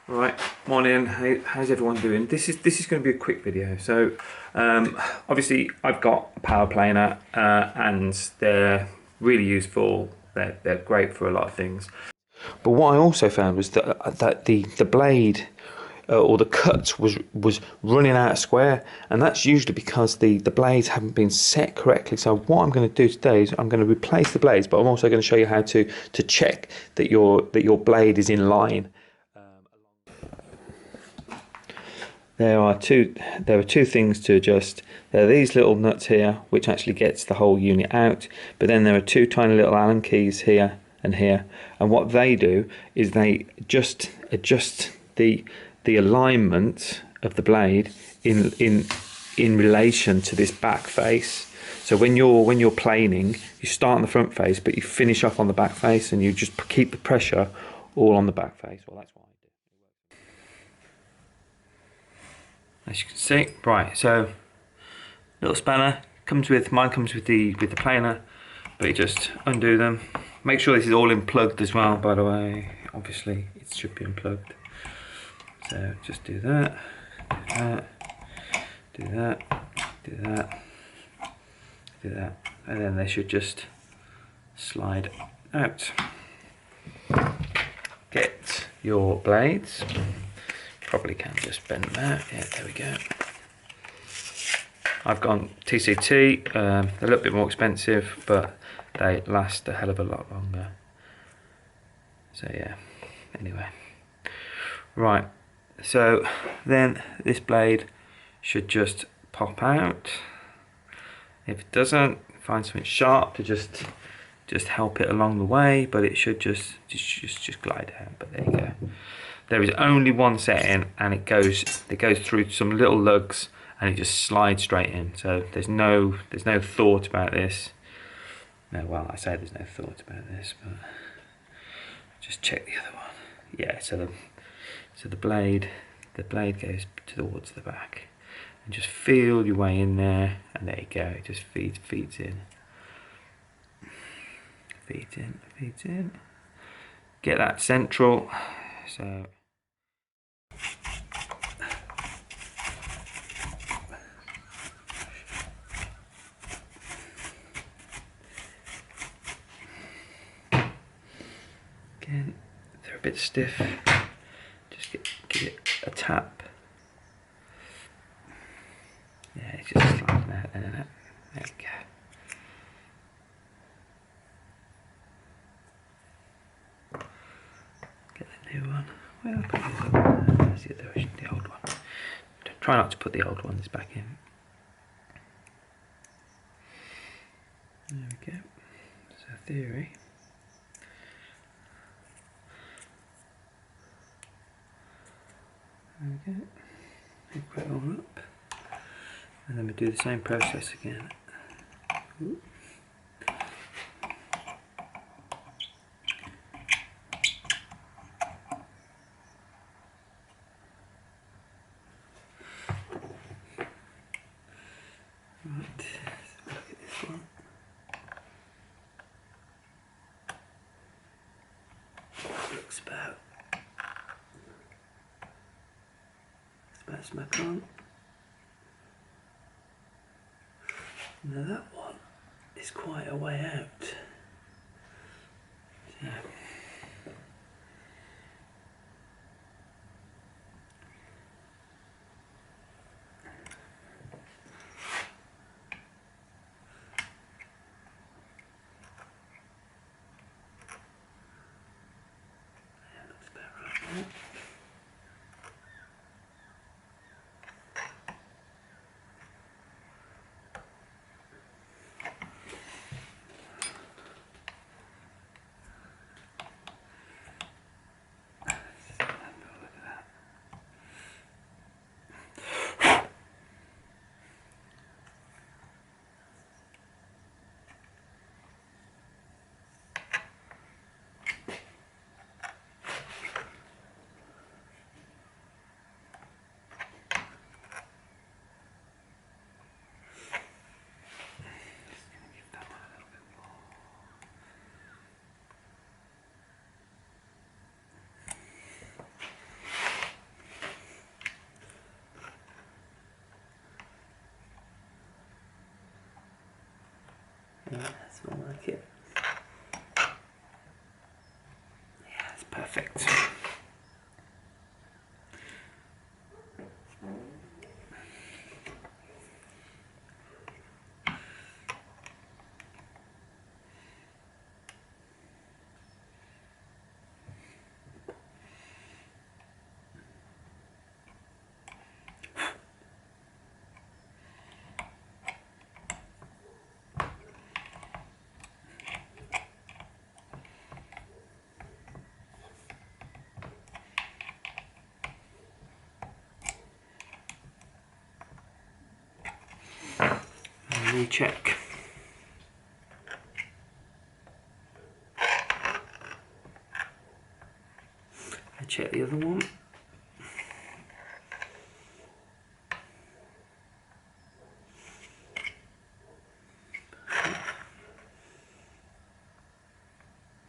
Right, morning. How's everyone doing? This is going to be a quick video. So, obviously, I've got a power planer, and they're really useful. They're great for a lot of things. But what I also found was that the blade or the cut was running out of square, and that's usually because the blades haven't been set correctly. So what I'm going to do today is I'm going to replace the blades, but I'm also going to show you how to check that your blade is in line. There are two things to adjust. There are these little nuts here, which actually gets the whole unit out, but then there are two tiny little Allen keys here and here, and what they do is they just adjust the alignment of the blade in relation to this back face. So when you're planing, you start on the front face, but you finish off on the back face, and you just keep the pressure all on the back face. Well, that's what I do. As you can see, right, so little spanner mine comes with the planer, but you just undo them. Make sure this is all unplugged as well, by the way. Obviously it should be unplugged. So just do that, do that, do that, do that, and then they should just slide out. Get your blades. Probably can just bend them out. Yeah, there we go. I've gone TCT. They're a little bit more expensive, but they last a hell of a lot longer. So yeah, anyway. Right, so then this blade should just pop out. If it doesn't, find something sharp to just help it along the way, but it should just glide out. But there you go. There is only one setting, and it goes through some little lugs, and it just slides straight in. So there's no thought about this. No, well, I say there's no thought about this, but just check the other one. Yeah, so the blade goes towards the back, and just feel your way in there, and there you go. It just feeds in. Feeds in. Get that central. So again, they're a bit stiff. Just give it a tap. Yeah, it's just sliding out there, isn't it? There you go. Get the new one. Well, put the other one. That's the old one. Try not to put the old ones back in. There we go. So theory. There we go. Hook it all up. And then we do the same process again. Ooh. Right, so look at this one. Looks about smack on. Now that one is quite a way out. Yeah. Looks about right there. That's more like it. Yeah, that's perfect. Recheck. I check the other one.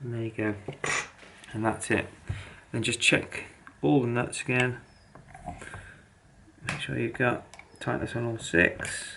And there you go. And that's it. Then just check all the nuts again. Make sure you've got tightness on all 6.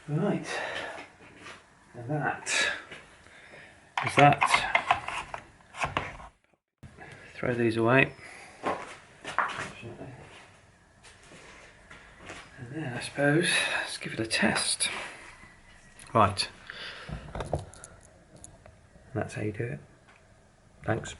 Right, and that is that. Throw these away. And then I suppose let's give it a test. Right, and that's how you do it. Thanks.